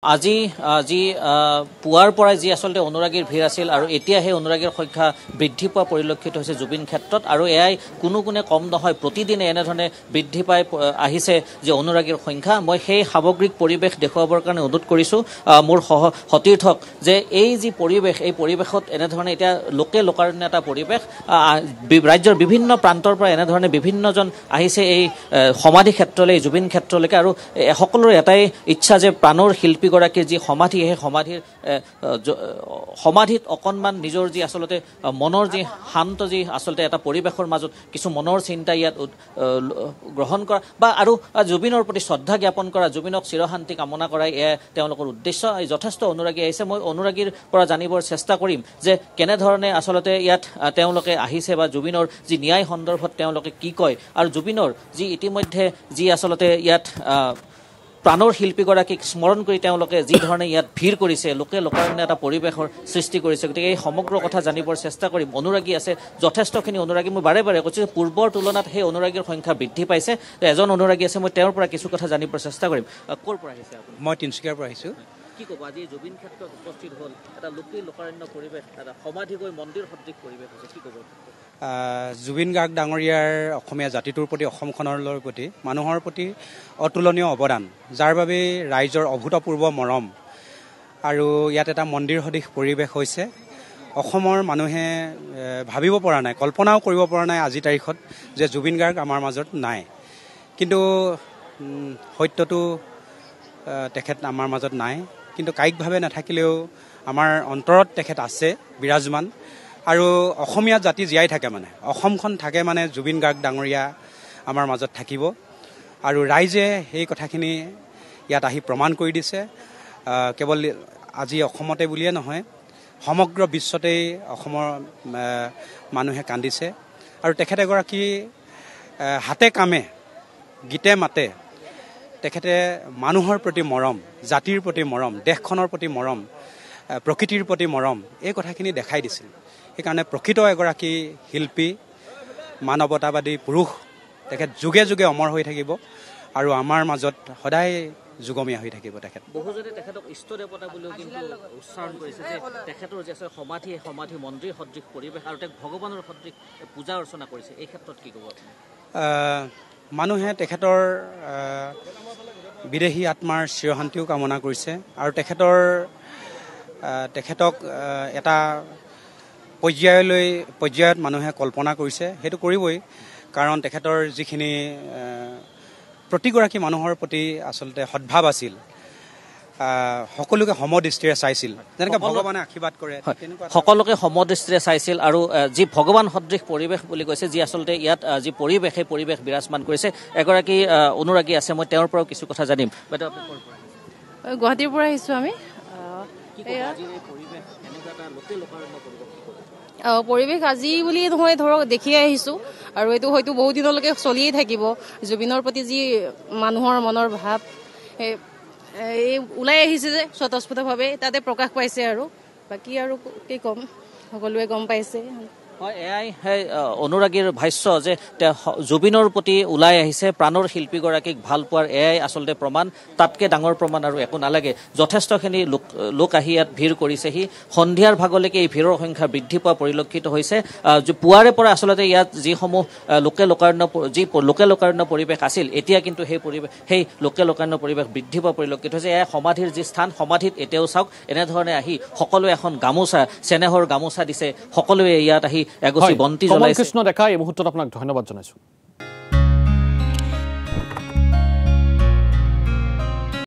আজি যি পুৱাৰ পৰাই যি আসলতে অনুৰাগীৰ ভিৰ আছিল আৰু এতিয়া সেই অনুৰাগীৰ সংখ্যা বৃদ্ধি পোৱা পৰিলক্ষিত হৈছে জুবিন ক্ষেত্ৰত আৰু এয়াই কোনো গুণে কম নহয় প্ৰতিদিনে এনেধৰণে বৃদ্ধি পাই আহিছে যে অনুৰাগীৰ সংখ্যা মই সেই সামগ্ৰিক পৰিৱেশ দেখুৱাবৰ কাৰণে অনুৰোধ কৰিছোঁ মোৰ সতীৰ্থক যে এই যি পৰিৱেশ এই পৰিৱেশত এনেধৰণে এতিয়া লোকাৰণ্য এটা পৰিৱেশ ৰাজ্যৰ বিভিন্ন প্ৰান্তৰ পৰা এনেধৰণে বিভিন্নজন আহিছে এই সমাধি ক্ষেত্ৰলৈ জুবিন ক্ষেত্ৰলৈকে আৰু সকলোৰে এটাই ইচ্ছা যে প্ৰাণৰ শিল্পী গৰাকীৰ যি সমাধি সেই সমাধিত অকণমান নিজৰ যি আসলতে মনৰ যি শান্ত যি আসলতে এটা পৰিৱেশৰ মাজত কিছু মনৰ চিন্তা ইয়াত গ্ৰহণ কৰা বা আৰু জুবিনৰ প্ৰতি শ্ৰদ্ধা জ্ঞাপন কৰা জুবিনক চিৰশান্তি কামনা কৰাই এয়া তেওঁলোকৰ উদ্দেশ্য যথেষ্ট অনুৰাগী আহিছে মই অনুৰাগীৰ পৰা জানিবৰ চেষ্টা কৰিম যে কেনেধৰণে আসলতে ইয়াত তেওঁলোকে আহিছে বা জুবিনৰ যি ন্যায় সন্দৰ্ভত তেওঁলোকে কি কয় আৰু জুবিনৰ যি ইতিমধ্যে যি আসলতে ইয়াত প্ৰাণৰ শিল্পীগৰাকীক স্মৰণ কৰি তেওঁলোকে যি ধৰণে ইয়াত ভিৰ কৰিছে লোকাৰণ্য এটা পৰিৱেশৰ সৃষ্টি কৰিছে গতিকে এই সমগ্ৰ কথা জানিবৰ চেষ্টা কৰিম অনুৰাগী আছে যথেষ্টখিনি অনুৰাগী মই বাৰে বাৰে কৈছোঁ পূৰ্বৰ তুলনাত সেই অনুৰাগীৰ সংখ্যা বৃদ্ধি পাইছে এজন অনুৰাগী আছে মই তেওঁৰ পৰা কিছু কথা জানিবৰ চেষ্টা কৰিম ক'ৰ পৰা আহিছে আপুনি মই তিনিচুকীয়াৰ পৰা আহিছোঁ কি ক'ব আজি জুবিন ক্ষেত্ৰত উপস্থিত হ'ল এটা লোকাৰণ্য পৰিৱেশ এটা সমাধি গৈ মন্দিৰ সদৃশ পৰিৱেশ হৈছে কি ক'ব জুবিন গাৰ্গ ডাঙৰীয়াৰ অসমীয়া জাতিটোৰ প্ৰতি অসমখনৰ প্ৰতি মানুহৰ প্ৰতি অতুলনীয় অৱদান যাৰ বাবে ৰাইজৰ অভূতপূৰ্ব মৰম আৰু ইয়াত এটা মন্দিৰ সদৃশ পৰিৱেশ হৈছে অসমৰ মানুহে ভাবিব পৰা নাই কল্পনাও কৰিব পৰা নাই আজিৰ তাৰিখত যে জুবিন গাৰ্গ আমাৰ মাজত নাই কিন্তু সত্যটো তেখেত আমাৰ মাজত নাই কিন্তু কায়িকভাৱে নাথাকিলেও আমাৰ অন্তৰত তেখেত আছে বিৰাজমান আৰু অসমীয়া জাতি জীয়াই থাকে মানে অসমখন থাকে মানে জুবিন গাৰ্গ ডাঙৰীয়া আমাৰ মাজত থাকিব আৰু ৰাইজে সেই কথাখিনি ইয়াত আহি প্ৰমাণ কৰি দিছে কেৱল আজি অসমতে বুলিয়ে নহয় সমগ্ৰ বিশ্বতেই অসমৰ মানুহে কান্দিছে আৰু তেখেত এগৰাকী হাতে কামে গীতে মাতে তেখেতে মানুহৰ প্ৰতি মৰম জাতিৰ প্ৰতি মৰম দেশখনৰ প্ৰতি মৰম প্ৰকৃতিৰ প্ৰতি মৰম এই কথাখিনি দেখাই দিছিল সেইকাৰণে প্ৰকৃত এগৰাকী শিল্পী মানৱতাবাদী পুৰুষ তেখেত যুগে যুগে অমৰ হৈ থাকিব আৰু আমাৰ মাজত সদায় যুগমীয়া হৈ থাকিব তেখেত বহুজনে তেখেতক ইষ্ট দেৱতা বুলিও কিন্তু উচ্চাৰণ কৰিছে যে তেখেতৰ যে আছে সমাধি মন্দিৰ সদৃশ পৰিৱেশ আৰু তেওঁক ভগৱানৰ সদৃশ পূজা অৰ্চনা কৰিছে এই ক্ষেত্ৰত কি ক'ব মানুহে তেখেতৰ বিদেহী আত্মাৰ চিৰশান্তিও কামনা কৰিছে আৰু তেখেতক এটা পৰ্যায়ত মানুহে কল্পনা কৰিছে সেইটো কৰিবই কাৰণ তেখেতৰ যিখিনি প্ৰতিগৰাকী মানুহৰ প্ৰতি আচলতে সদ্ভাৱ আছিল সকলোকে সমদৃষ্টিৰে চাইছিল যেনেকৈ ভগৱানে আশীৰ্বাদ কৰে সকলোকে সমদৃষ্টিৰে চাইছিল আৰু যি ভগৱান সদৃশ পৰিৱেশ বুলি কৈছে যি আচলতে ইয়াত যি পৰিৱেশ সেই পৰিৱেশ বিৰাজমান কৰিছে এগৰাকী অনুৰাগী আছে মই তেওঁৰ পৰাও কিছু কথা জানিম গুৱাহাটীৰ পৰা আহিছোঁ আমি পৰিৱেশ আজি বুলি নহয় ধৰক দেখিয়ে আহিছোঁ আৰু এইটো হয়তো বহুত দিনলৈকে চলিয়েই থাকিব জুবিনৰ প্ৰতি যি মানুহৰ মনৰ ভাৱ এই ওলাই আহিছে যে স্বতঃস্ফূৰ্তভাৱে তাতে প্ৰকাশ পাইছে আৰু বাকী আৰু কি ক'ম সকলোৱে গম পাইছে হয় এয়াই সেই অনুৰাগীৰ ভাষ্য যে জুবিনৰ প্ৰতি ওলাই আহিছে প্ৰাণৰ শিল্পীগৰাকীক ভাল পোৱাৰ এয়াই আচলতে প্ৰমাণ তাতকৈ ডাঙৰ প্ৰমাণ আৰু একো নালাগে যথেষ্টখিনি লোক আহি ইয়াত ভিৰ কৰিছেহি সন্ধিয়াৰ ভাগলৈকে এই ভিৰৰ সংখ্যা বৃদ্ধি পোৱা পৰিলক্ষিত হৈছে পুৱাৰে পৰা আচলতে ইয়াত যিসমূহ লোকাৰণ্য পৰিৱেশ আছিল এতিয়া কিন্তু সেই লোকাৰণ্য পৰিৱেশ বৃদ্ধি পোৱা পৰিলক্ষিত হৈছে এয়া সমাধিৰ যি স্থান সমাধিত এতিয়াও চাওক এনেধৰণে আহি সকলোৱে এখন গামোচা চেনেহৰ গামোচা দিছে সকলোৱে ইয়াত আহি এগছি বন্তি জ্বলাইছে কৃষ্ণ ডেকা এই মুহূৰ্তত আপোনাক ধন্যবাদ জনাইছোঁ